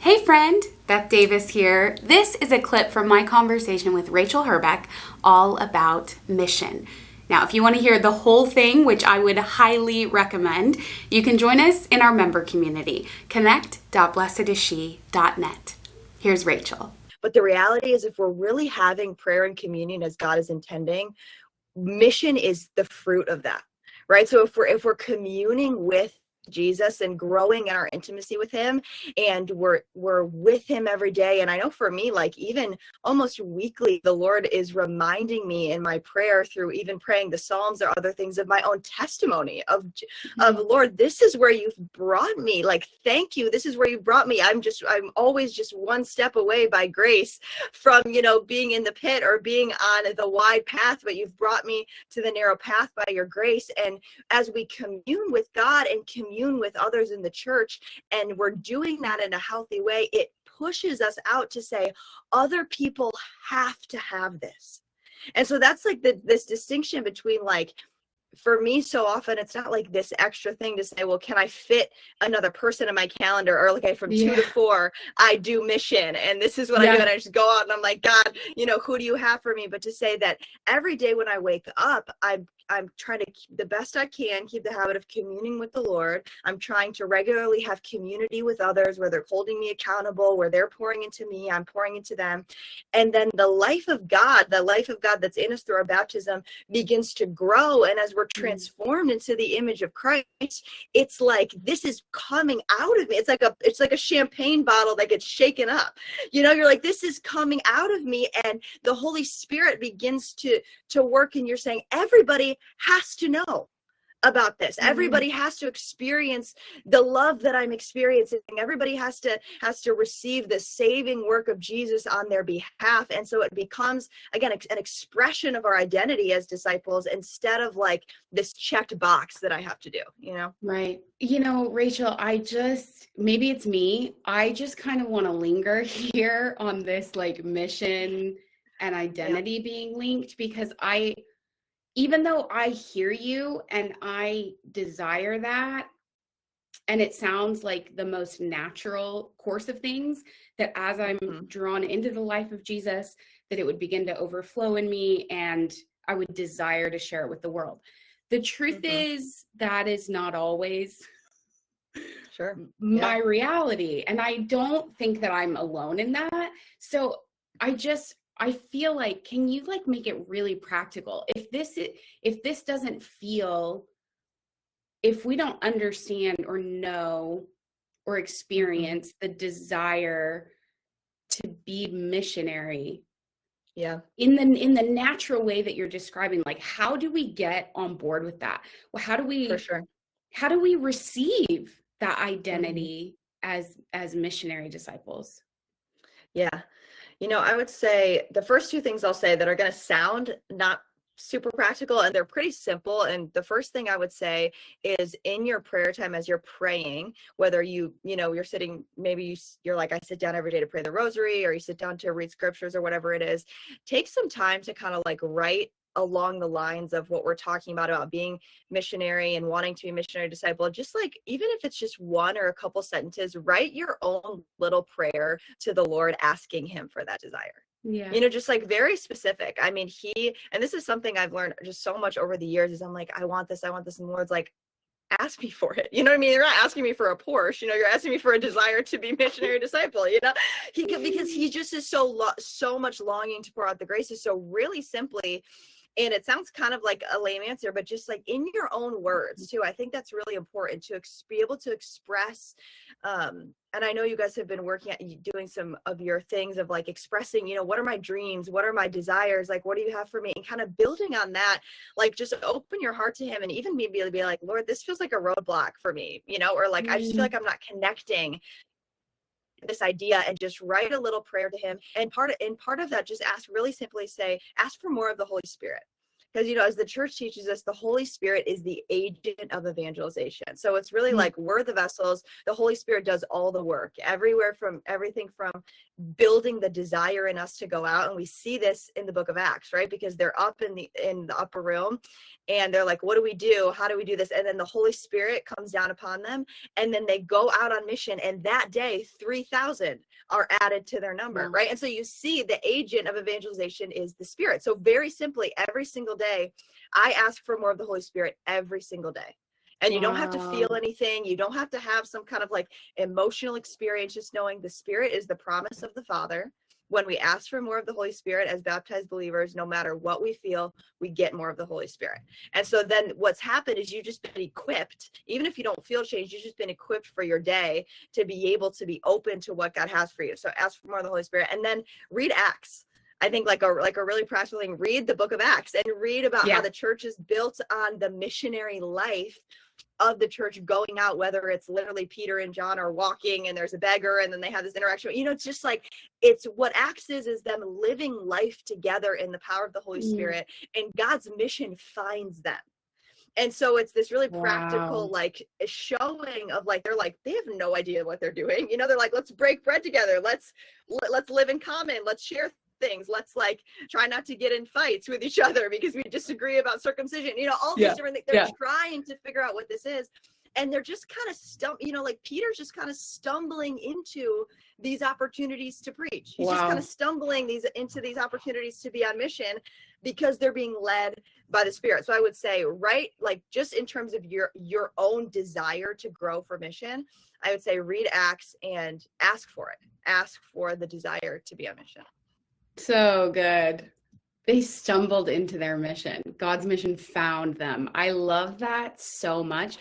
Hey friend, Beth Davis here. This is a clip from my conversation with Rachel Herbeck all about mission. Now, if you want to hear the whole thing, which I would highly recommend, you can join us in our member community, connect.blessedisshe.net. Here's Rachel. But the reality is, if we're really having prayer and communion as God is intending, mission is the fruit of that, right? So if we're communing with Jesus and growing in our intimacy with him, and we're with him every day. And I know for me, like even almost weekly, the Lord is reminding me in my prayer through even praying the Psalms or other things of my own testimony of Lord, this is where you've brought me. Like, thank you. This is where you've brought me. I'm always just one step away by grace from, being in the pit or being on the wide path, but you've brought me to the narrow path by your grace. And as we commune with God and commune with others in the church, and we're doing that in a healthy way, it pushes us out to say other people have to have this. And so that's like this distinction between, like, for me, so often it's not like this extra thing to say, well, can I fit another person in my calendar? Or like, from 2 to 4, I do mission, and this is what I do. And I just go out and I'm like, God, who do you have for me? But to say that every day when I wake up, I'm trying to keep the best I can, keep the habit of communing with the Lord. I'm trying to regularly have community with others where they're holding me accountable, where they're pouring into me, I'm pouring into them. And then the life of God that's in us through our baptism begins to grow. And as we're transformed into the image of Christ, it's like, this is coming out of me. It's like a champagne bottle that gets shaken up. You're like, this is coming out of me, and the Holy Spirit begins to work. And you're saying, everybody has to know about this. Everybody has to experience the love that I'm experiencing. Everybody has to receive the saving work of Jesus on their behalf. And so it becomes, again, an expression of our identity as disciples, instead of like this checked box that I have to do, Right. Rachel, maybe it's me. I just kind of want to linger here on this like mission and identity being linked, because even though I hear you and I desire that, and it sounds like the most natural course of things, that as I'm drawn into the life of Jesus, that it would begin to overflow in me and I would desire to share it with the world. The truth is that is not always my reality. And I don't think that I'm alone in that. So I feel like, can you like make it really practical? If this doesn't feel, if we don't understand or know or experience the desire to be missionary, in the natural way that you're describing, like, how do we get on board with that? Well, how do we receive that identity as missionary disciples? Yeah. I would say the first two things I'll say that are going to sound not super practical, and they're pretty simple. And the first thing I would say is, in your prayer time, as you're praying, whether you're sitting, maybe you're like, I sit down every day to pray the rosary, or you sit down to read scriptures or whatever it is, take some time to kind of like write along the lines of what we're talking about being missionary and wanting to be a missionary disciple. Just like, even if it's just one or a couple sentences, write your own little prayer to the Lord, asking him for that desire. Just like very specific. I mean, and this is something I've learned just so much over the years, is I'm like, I want this. And the Lord's like, ask me for it. You know what I mean? You're not asking me for a Porsche, you're asking me for a desire to be missionary disciple, because he just is so much longing to pour out the graces. So really simply, and it sounds kind of like a lame answer, but just like in your own words too. I think that's really important to be able to express. And I know you guys have been working at doing some of your things of like expressing, what are my dreams? What are my desires? Like, what do you have for me? And kind of building on that, like just open your heart to him, and even maybe be like, Lord, this feels like a roadblock for me, or like, I just feel like I'm not connecting this idea, and just write a little prayer to him. And part of that, just ask for more of the Holy Spirit. Because, as the church teaches us, the Holy Spirit is the agent of evangelization. So it's really like, we're the vessels. The Holy Spirit does all the work, everything from building the desire in us to go out. And we see this in the book of Acts, right? Because they're up in the upper room, and they're like, what do we do? How do we do this? And then the Holy Spirit comes down upon them, and then they go out on mission, and that day 3,000 are added to their number. Wow. Right? And so you see the agent of evangelization is the Spirit. So very simply, every single day I ask for more of the Holy Spirit every single day. And you don't have to feel Wow. anything. You don't have to have some kind of like emotional experience, just knowing the Spirit is the promise of the Father. When we ask for more of the Holy Spirit as baptized believers, no matter what we feel, we get more of the Holy Spirit. And so then what's happened is you've just been equipped, even if you don't feel change, you've just been equipped for your day to be able to be open to what God has for you. So ask for more of the Holy Spirit, and then read Acts. I think like a really practical thing, read the book of Acts and read about how the church is built on the missionary life of the church going out, whether it's literally Peter and John are walking and there's a beggar and then they have this interaction. It's just like, it's what Acts is them living life together in the power of the Holy Spirit, and God's mission finds them. And so it's this really practical, like showing of like, they're like, they have no idea what they're doing. They're like, let's break bread together. Let's live in common. Let's share things. Let's like try not to get in fights with each other because we disagree about circumcision. All these different things. They're trying to figure out what this is. And they're just kind of like Peter's just kind of stumbling into these opportunities to preach. He's just kind of stumbling into these opportunities to be on mission because they're being led by the Spirit. So I would say, right, like just in terms of your own desire to grow for mission, I would say read Acts and ask for it. Ask for the desire to be on mission. So good. They stumbled into their mission. God's mission found them. I love that so much.